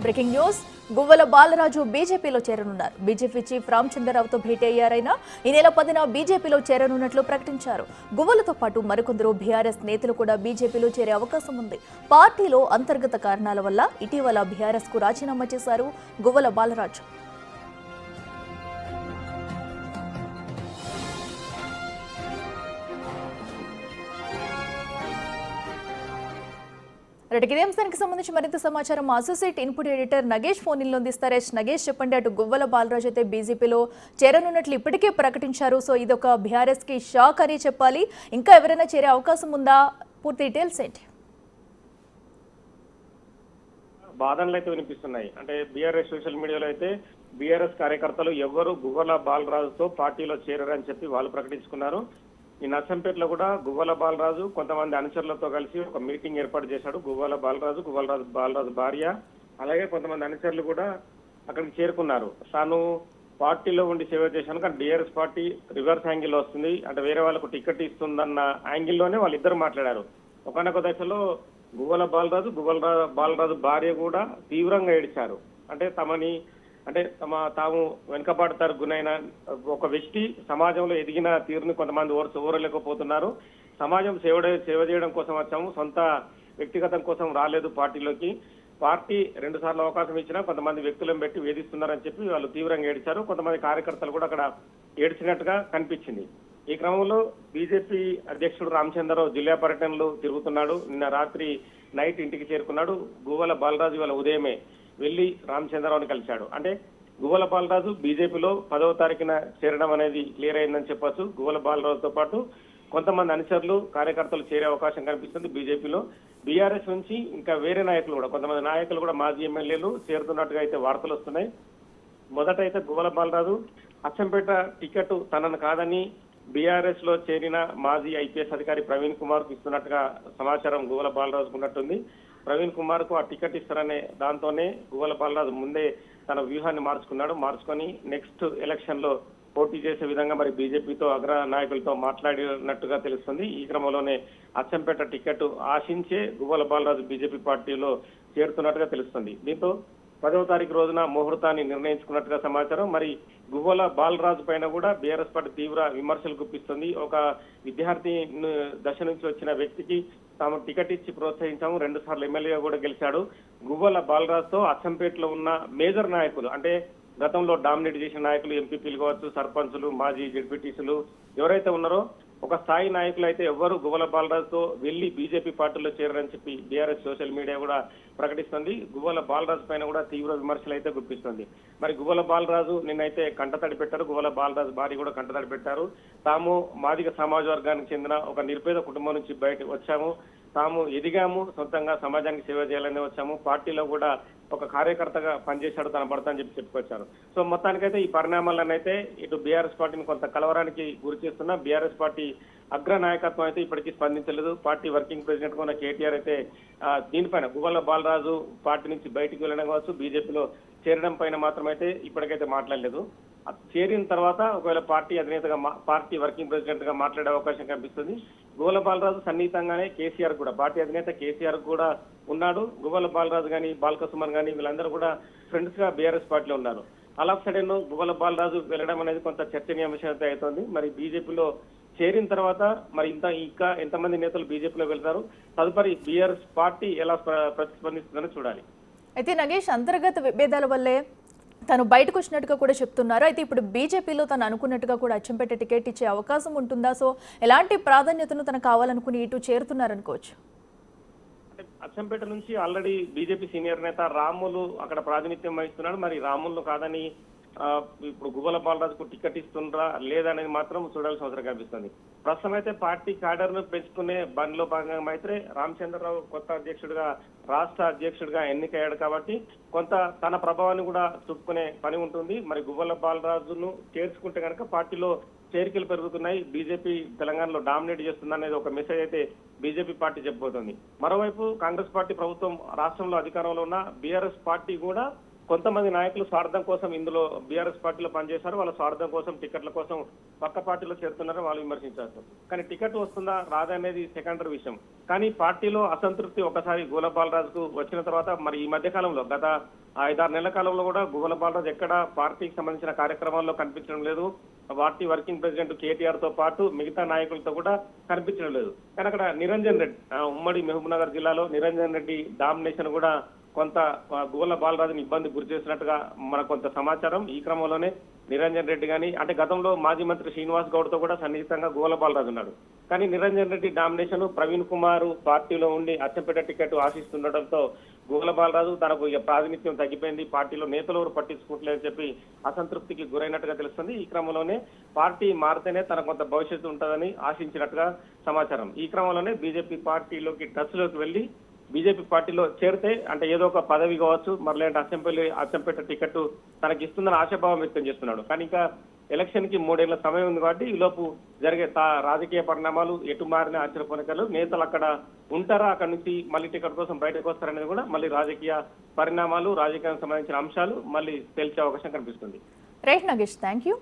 Breaking news. Guvvala Balaraju బీజేపీలో చేరనున్నారు. BJP chief రామచంద్రరావుతో భేటీ అయ్యారైనా ఈ నెల 10న బీజేపీలో చేరనున్నట్లు ప్రకటించారు. గువ్వలతో పాటు మరికొందరు బీఆర్ఎస్ నేతలు కూడా బీజేపీలో చేరే అవకాశం ఉంది. పార్టీలో అంతర్గత కారణాల వల్ల ఇటీవల బీఆర్ఎస్ కు రాజీనామా చేశారు గువ్వల బాలరాజు. ఇదే అంశానికి సంబంధించి మరింత సమాచారం associate input editor Nagesh phone ఇన్లో అందిస్తారు. నగేష్, చెప్పండి, అటు గువ్వల బాలరాజు అయితే బీజేపీలో చేరనున్నట్లు ఇప్పటికే ప్రకటించారు. సో ఇది ఒక బీఆర్ఎస్ కి షాక్ అని చెప్పాలి. ఇంకా ఎవరైనా చేరే అవకాశం ఉందా? పూర్తి డీటెయిల్స్ ఏంటి? వాదనలు అయితే వినిపిస్తున్నాయి. అంటే బీఆర్ఎస్ సోషల్ మీడియాలో అయితే బీఆర్ఎస్ కార్యకర్తలు ఎవరు గువ్వల బాలరాజుతో పార్టీలో చేరరని చెప్పి వాళ్ళు ప్రకటించుకున్నారు. ఈ నర్సంపేటలో కూడా గువ్వల బాలరాజు కొంతమంది అనుచరులతో కలిసి ఒక మీటింగ్ ఏర్పాటు చేశాడు. గువ్వల బాలరాజు భార్య, అలాగే కొంతమంది అనుచరులు కూడా అక్కడికి చేరుకున్నారు. తాను పార్టీలో ఉండి సేవ చేశాను, కానీ బీఆర్ఎస్ పార్టీ రివర్స్ యాంగిల్ వస్తుంది, అంటే వేరే వాళ్ళకు టికెట్ ఇస్తుందన్న యాంగిల్లోనే వాళ్ళిద్దరు మాట్లాడారు. ఒకనొక దశలో గువ్వల బాలరాజు భార్య కూడా తీవ్రంగా ఏడిచారు. అంటే తాము వెనుకబాటుతారు గునైన ఒక వ్యక్తి సమాజంలో ఎదిగిన తీరుని కొంతమంది ఓరలేకపోతున్నారు. సమాజం సేవ చేయడం కోసం వచ్చాము, సొంత వ్యక్తిగతం కోసం రాలేదు పార్టీలోకి. పార్టీ 2 సార్లు అవకాశం ఇచ్చినా కొంతమంది వ్యక్తులను పెట్టి వేధిస్తున్నారని చెప్పి వాళ్ళు తీవ్రంగా ఏడిచారు. కొంతమంది కార్యకర్తలు కూడా అక్కడ ఏడ్చినట్టుగా కనిపించింది. ఈ క్రమంలో బీజేపీ అధ్యక్షుడు రామచంద్రరావు జిల్లా పర్యటనలు తిరుగుతున్నాడు. నిన్న రాత్రి నైట్ ఇంటికి చేరుకున్నాడు. గువ్వల బాలరాజు ఇవాళ ఉదయమే వెళ్లి రామచంద్రరావుని కలిశాడు. అంటే గువ్వల బాలరాజు బీజేపీలో 10వ తారీఖున చేరడం అనేది క్లియర్ అయిందని చెప్పొచ్చు. గువ్వల బాలరాజుతో పాటు కొంతమంది అనుచరులు కార్యకర్తలు చేరే అవకాశం కనిపిస్తుంది బీజేపీలో. బీఆర్ఎస్ నుంచి ఇంకా వేరే నాయకులు కూడా, కొంతమంది నాయకులు కూడా, మాజీ ఎమ్మెల్యేలు చేరుతున్నట్టుగా అయితే వార్తలు వస్తున్నాయి. మొదట అయితే గువ్వల బాలరాజు అచ్చంపేట టికెట్ తనను కాదని బీఆర్ఎస్ లో చేరిన మాజీ ఐపీఎస్ అధికారి ప్రవీణ్ కుమార్ కు ఇస్తున్నట్టుగా సమాచారం గువ్వల బాలరాజుకు ఉన్నట్టుంది. ప్రవీణ్ కుమార్ కు ఆ టికెట్ ఇస్తారనే దాంతోనే గువ్వల బాలరాజు ముందే తన వ్యూహాన్ని మార్చుకొని నెక్స్ట్ ఎలక్షన్ లో పోటీ చేసే విధంగా మరి బీజేపీతో అగ్ర నాయకులతో మాట్లాడినట్టుగా తెలుస్తుంది. ఈ క్రమంలోనే అచ్చంపేట టికెట్ ఆశించే గువ్వల బాలరాజు బీజేపీ పార్టీలో చేరుతున్నట్టుగా తెలుస్తుంది. దీంతో 10వ తారీఖు రోజున ముహూర్తాన్ని నిర్ణయించుకున్నట్టుగా సమాచారం. మరి గువ్వల బాలరాజు పైన కూడా బీఆర్ఎస్ పార్టీ తీవ్ర విమర్శలు గుప్పిస్తుంది. ఒక విద్యార్థి దశ నుంచి వచ్చిన వ్యక్తికి తాము టికెట్ ఇచ్చి ప్రోత్సహించాము, 2 సార్లు ఎమ్మెల్యేగా కూడా గెలిచాడు. గువ్వల బాలరాజుతో అచ్చంపేటలో ఉన్న మేజర్ నాయకులు, అంటే గతంలో డామినేట్ చేసిన నాయకులు, ఎంపీపీలు కావచ్చు, సర్పంచులు, మాజీ జెడ్పీటీసీలు ఎవరైతే ఉన్నారో ఒక స్థాయి నాయకులు అయితే ఎవ్వరు గువ్వల బాలరాజుతో వెళ్లి బీజేపీ పార్టీలో చేరని చెప్పి బీఆర్ఎస్ సోషల్ మీడియా కూడా ప్రకటిస్తుంది. గువ్వల బాలరాజు పైన కూడా తీవ్ర విమర్శలు అయితే గుప్పిస్తుంది. మరి గువ్వల బాలరాజు నిన్నైతే కంటతడి పెట్టారు. గువ్వల బాలరాజు భార్య కూడా కంటతడి పెట్టారు. తాము మాదిగ సమాజ వర్గానికి చెందిన ఒక నిరుపేద కుటుంబం నుంచి బయటకు వచ్చాము, తాము ఎదిగాము, సొంతంగా సమాజానికి సేవ చేయాలని వచ్చాము, పార్టీలో కూడా ఒక కార్యకర్తగా పనిచేశాడు తన భర్త అని చెప్పి చెప్పుకొచ్చారు. సో మొత్తానికైతే ఈ పరిణామాలనైతే ఇటు బీఆర్ఎస్ పార్టీని కొంత కలవరానికి గురి చేస్తున్న బీఆర్ఎస్ పార్టీ అగ్ర నాయకత్వం అయితే ఇప్పటికీ స్పందించలేదు. పార్టీ వర్కింగ్ ప్రెసిడెంట్ ఉన్న కేటీఆర్ అయితే దీనిపైన గువ్వల బాలరాజు పార్టీ నుంచి బయటికి వెళ్ళడం కావచ్చు, బీజేపీలో చేరడం పైన మాత్రం అయితే ఇప్పటికైతే మాట్లాడలేదు. చేరిన తర్వాత ఒకవేళ పార్టీ వర్కింగ్ ప్రెసిడెంట్ గా మాట్లాడే అవకాశం కనిపిస్తుంది. గువ్వల బాలరాజు సన్నిహితంగానే కేసీఆర్ కూడా, పార్టీ అధినేత కేసీఆర్ కూడా ఉన్నాడు. గువ్వల బాలరాజు గాని, బాల్క సుమన్ గాని వీళ్ళందరూ కూడా ఫ్రెండ్స్ గా బీఆర్ఎస్ పార్టీలో ఉన్నారు. అలా సడన్ గువ్వల బాలరాజు వెళ్ళడం అనేది కొంత చర్చనీయాంశం అయితే అవుతోంది. మరి బీజేపీలో చేరిన తర్వాత మరి ఇంకా ఎంతమంది నేతలు బీజేపీలో వెళ్తారు, తదుపరి బీఆర్ఎస్ పార్టీ ఎలా ప్రతిస్పందిస్తుందని చూడాలి. అయితే నగేష్, అంతర్గత విభేదాల వల్లే తను బయటకు వచ్చినట్టుగా కూడా చెప్తున్నారు. అయితే ఇప్పుడు బీజేపీలో తను అనుకున్నట్టుగా కూడా అచ్చంపేట టికెట్ ఇచ్చే అవకాశం ఉంటుందా? సో ఎలాంటి ప్రాధాన్యతను తను కావాలనుకుని ఇటు చేరుతున్నారనుకోవచ్చు? అంటే అచ్చంపేట నుంచి ఆల్రెడీ బీజేపీ సీనియర్ నేత రాములు అక్కడ ప్రాతినిధ్యం వహిస్తున్నాడు. మరి రాములు కాదని ఇప్పుడు గువ్వల బాలరాజుకు టికెట్ ఇస్తుండ్రా లేదనేది మాత్రం చూడాల్సిన అవసరం కనిపిస్తుంది. ప్రస్తుతం అయితే పార్టీ క్యాడర్ ను పెంచుకునే బండ్లో భాగంగా అయితే రామచంద్రరావు కొత్త అధ్యక్షుడిగా, రాష్ట్ర అధ్యక్షుడిగా ఎన్నికయ్యాడు కాబట్టి కొంత తన ప్రభావాన్ని కూడా చూపుకునే పని ఉంటుంది. మరి గువ్వల బాలరాజును చేర్చుకుంటే కనుక పార్టీలో చేరికలు పెరుగుతున్నాయి, బీజేపీ తెలంగాణలో డామినేట్ చేస్తుందనేది ఒక మెసేజ్ అయితే బీజేపీ పార్టీ చెప్పబోతోంది. మరోవైపు కాంగ్రెస్ పార్టీ ప్రభుత్వం రాష్ట్రంలో అధికారంలో ఉన్న బీఆర్ఎస్ పార్టీ కూడా కొంతమంది నాయకులు స్వార్థం కోసం ఇందులో బీఆర్ఎస్ పార్టీలో పనిచేశారు, వాళ్ళ స్వార్థం కోసం టికెట్ల కోసం పక్క పార్టీలో చేరుతున్నారని వాళ్ళు విమర్శించారు. కానీ టికెట్ వస్తుందా రాదా అనేది సెకండరీ విషయం. కానీ పార్టీలో అసంతృప్తి ఒకసారి గువ్వల బాలరాజుకు వచ్చిన తర్వాత మరి ఈ మధ్య కాలంలో గత 5-6 నెలల కాలంలో కూడా గువ్వల బాలరాజు ఎక్కడ పార్టీకి సంబంధించిన కార్యక్రమాల్లో కనిపించడం లేదు. పార్టీ వర్కింగ్ ప్రెసిడెంట్ కేటీఆర్ తో పాటు మిగతా నాయకులతో కూడా కనిపించడం లేదు. కానీ అక్కడ నిరంజన్ రెడ్డి, ఉమ్మడి మహబూబ్నగర్ జిల్లాలో నిరంజన్ రెడ్డి డామినేషన్ కూడా కొంత గువ్వల బాలరాజుని ఇబ్బంది గురి చేసినట్టుగా మనకు కొంత సమాచారం. ఈ క్రమంలోనే నిరంజన్ రెడ్డి గాని, అంటే గతంలో మాజీ మంత్రి శ్రీనివాస్ గౌడ్ తో కూడా సన్నిహితంగా గువ్వల బాలరాజు ఉన్నాడు. కానీ నిరంజన్ రెడ్డి డామినేషన్, ప్రవీణ్ కుమార్ పార్టీలో ఉండి అచ్చంపేట టికెట్ ఆశిస్తుండటంతో గువ్వల బాలరాజు తనకు ప్రాతినిధ్యం తగ్గిపోయింది, పార్టీలో నేతలు ఎవరు పట్టించుకోవట్లేదని చెప్పి అసంతృప్తికి గురైనట్టుగా తెలుస్తుంది. ఈ క్రమంలోనే పార్టీ మారితేనే తనకు కొంత భవిష్యత్తు ఉంటుందని ఆశించినట్టుగా సమాచారం. ఈ క్రమంలోనే బీజేపీ పార్టీలోకి టచ్ లోకి వెళ్లి బీజేపీ పార్టీలో చేరితే అంటే ఏదో ఒక పదవి కావచ్చు, మరలేంటి అచ్చంపేట టికెట్ తనకి ఇస్తుందని ఆశాభావం వ్యక్తం చేస్తున్నాడు. కానీ ఇంకా ఎలక్షన్ కి 3 ఏళ్ల సమయం ఉంది కాబట్టి ఈ లోపు జరిగే రాజకీయ పరిణామాలు ఎటు మారిన ఆశ్చర్యపోనకలు, నేతలు అక్కడ ఉంటారా, అక్కడ నుంచి మళ్ళీ టికెట్ కోసం బయటకు వస్తారనేది కూడా మళ్ళీ రాజకీయ పరిణామాలు, రాజకీయానికి సంబంధించిన అంశాలు మళ్ళీ తేల్చే అవకాశం కనిపిస్తుంది. Right Nagesh, thank you.